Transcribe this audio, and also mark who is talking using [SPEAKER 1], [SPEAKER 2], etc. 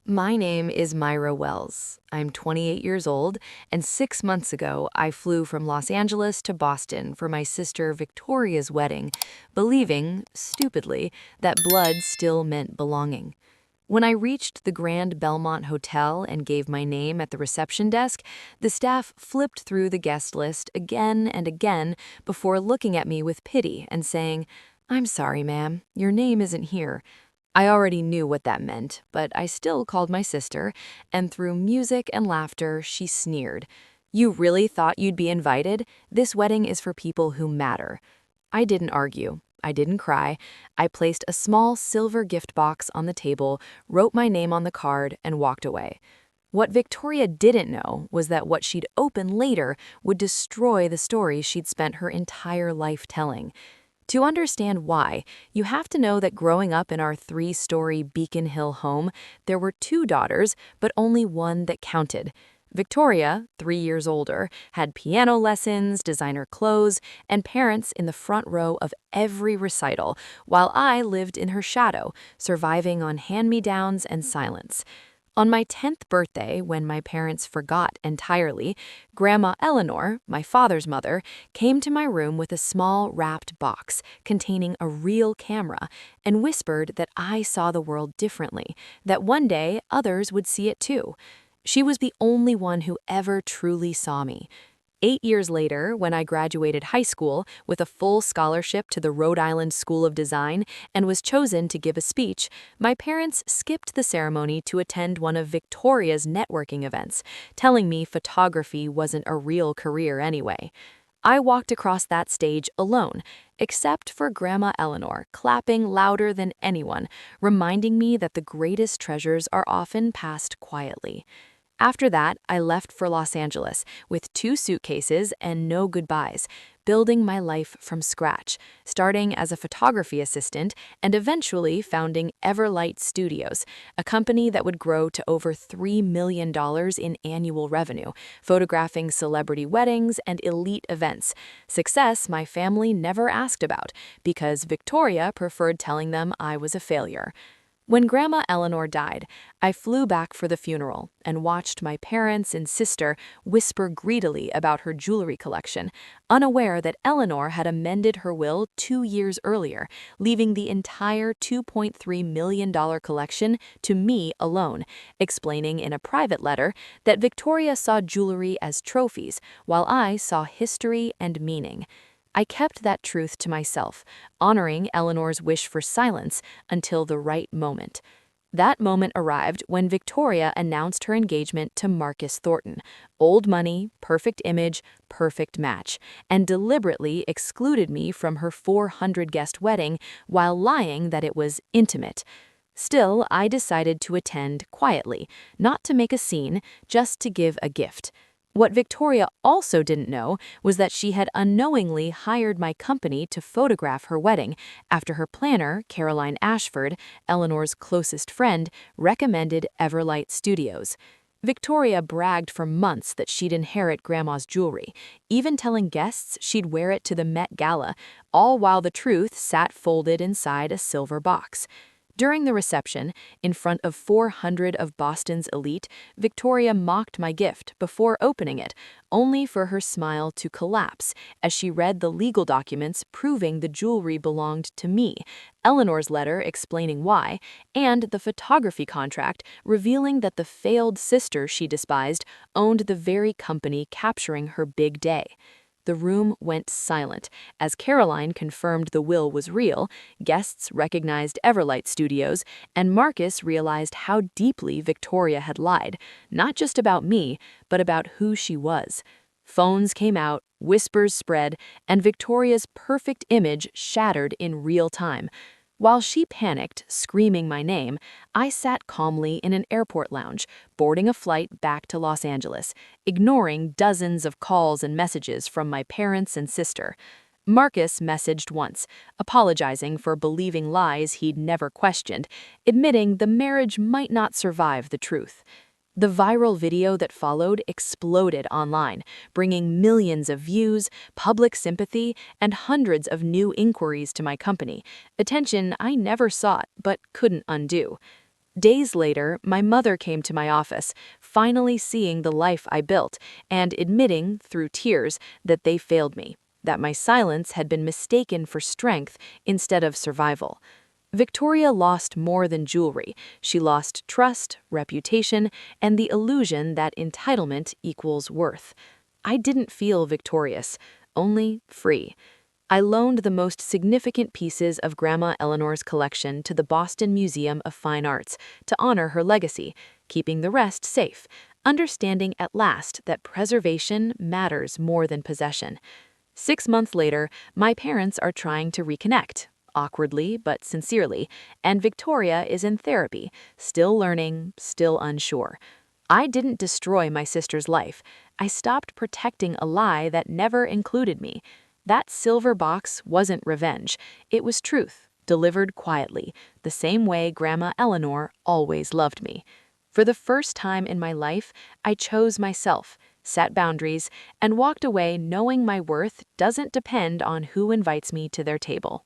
[SPEAKER 1] My name is Myra Wells. I'm 28 years old, and 6 months ago, I flew from Los Angeles to Boston for my sister Victoria's wedding, believing, stupidly, that blood still meant belonging. When I reached the Grand Belmont Hotel and gave my name at the reception desk, the staff flipped through the guest list again and again before looking at me with pity and saying, "I'm sorry, ma'am, your name isn't here." I already knew what that meant, but I still called my sister, and through music and laughter, she sneered. "You really thought you'd be invited? This wedding is for people who matter." I didn't argue. I didn't cry. I placed a small silver gift box on the table, wrote my name on the card, and walked away. What Victoria didn't know was that what she'd open later would destroy the story she'd spent her entire life telling. To understand why, you have to know that growing up in our three-story Beacon Hill home, there were two daughters, but only one that counted. Victoria, 3 years older, had piano lessons, designer clothes, and parents in the front row of every recital, while I lived in her shadow, surviving on hand-me-downs and silence. On my 10th birthday, when my parents forgot entirely, Grandma Eleanor, my father's mother, came to my room with a small wrapped box containing a real camera and whispered that I saw the world differently, that one day others would see it too. She was the only one who ever truly saw me. 8 years later, when I graduated high school with a full scholarship to the Rhode Island School of Design and was chosen to give a speech, my parents skipped the ceremony to attend one of Victoria's networking events, telling me photography wasn't a real career anyway. I walked across that stage alone, except for Grandma Eleanor clapping louder than anyone, reminding me that the greatest treasures are often passed quietly. After that, I left for Los Angeles with 2 suitcases and no goodbyes, building my life from scratch, starting as a photography assistant and eventually founding Everlight Studios, a company that would grow to over $3 million in annual revenue, photographing celebrity weddings and elite events. Success my family never asked about because Victoria preferred telling them I was a failure. When Grandma Eleanor died, I flew back for the funeral and watched my parents and sister whisper greedily about her jewelry collection, unaware that Eleanor had amended her will 2 years earlier, leaving the entire $2.3 million collection to me alone, explaining in a private letter that Victoria saw jewelry as trophies, while I saw history and meaning. I kept that truth to myself, honoring Eleanor's wish for silence until the right moment. That moment arrived when Victoria announced her engagement to Marcus Thornton, old money, perfect image, perfect match, and deliberately excluded me from her 400-guest wedding while lying that it was intimate. Still, I decided to attend quietly, not to make a scene, just to give a gift. What Victoria also didn't know was that she had unknowingly hired my company to photograph her wedding after her planner, Caroline Ashford, Eleanor's closest friend, recommended Everlight Studios. Victoria bragged for months that she'd inherit Grandma's jewelry, even telling guests she'd wear it to the Met Gala, all while the truth sat folded inside a silver box. During the reception, in front of 400 of Boston's elite, Victoria mocked my gift before opening it, only for her smile to collapse as she read the legal documents proving the jewelry belonged to me, Eleanor's letter explaining why, and the photography contract revealing that the failed sister she despised owned the very company capturing her big day. The room went silent. As Caroline confirmed the will was real, guests recognized Everlight Studios, and Marcus realized how deeply Victoria had lied, not just about me, but about who she was. Phones came out, whispers spread, and Victoria's perfect image shattered in real time. While she panicked, screaming my name, I sat calmly in an airport lounge, boarding a flight back to Los Angeles, ignoring dozens of calls and messages from my parents and sister. Marcus messaged once, apologizing for believing lies he'd never questioned, admitting the marriage might not survive the truth. The viral video that followed exploded online, bringing millions of views, public sympathy, and hundreds of new inquiries to my company, attention I never sought but couldn't undo. Days later, my mother came to my office, finally seeing the life I built and admitting, through tears, that they failed me, that my silence had been mistaken for strength instead of survival. Victoria lost more than jewelry. She lost trust, reputation, and the illusion that entitlement equals worth. I didn't feel victorious, only free. I loaned the most significant pieces of Grandma Eleanor's collection to the Boston Museum of Fine Arts to honor her legacy, keeping the rest safe, understanding at last that preservation matters more than possession. 6 months later, my parents are trying to reconnect, awkwardly but sincerely, and Victoria is in therapy, still learning, still unsure. I didn't destroy my sister's life. I stopped protecting a lie that never included me. That silver box wasn't revenge. It was truth, delivered quietly, the same way Grandma Eleanor always loved me. For the first time in my life, I chose myself, set boundaries, and walked away knowing my worth doesn't depend on who invites me to their table.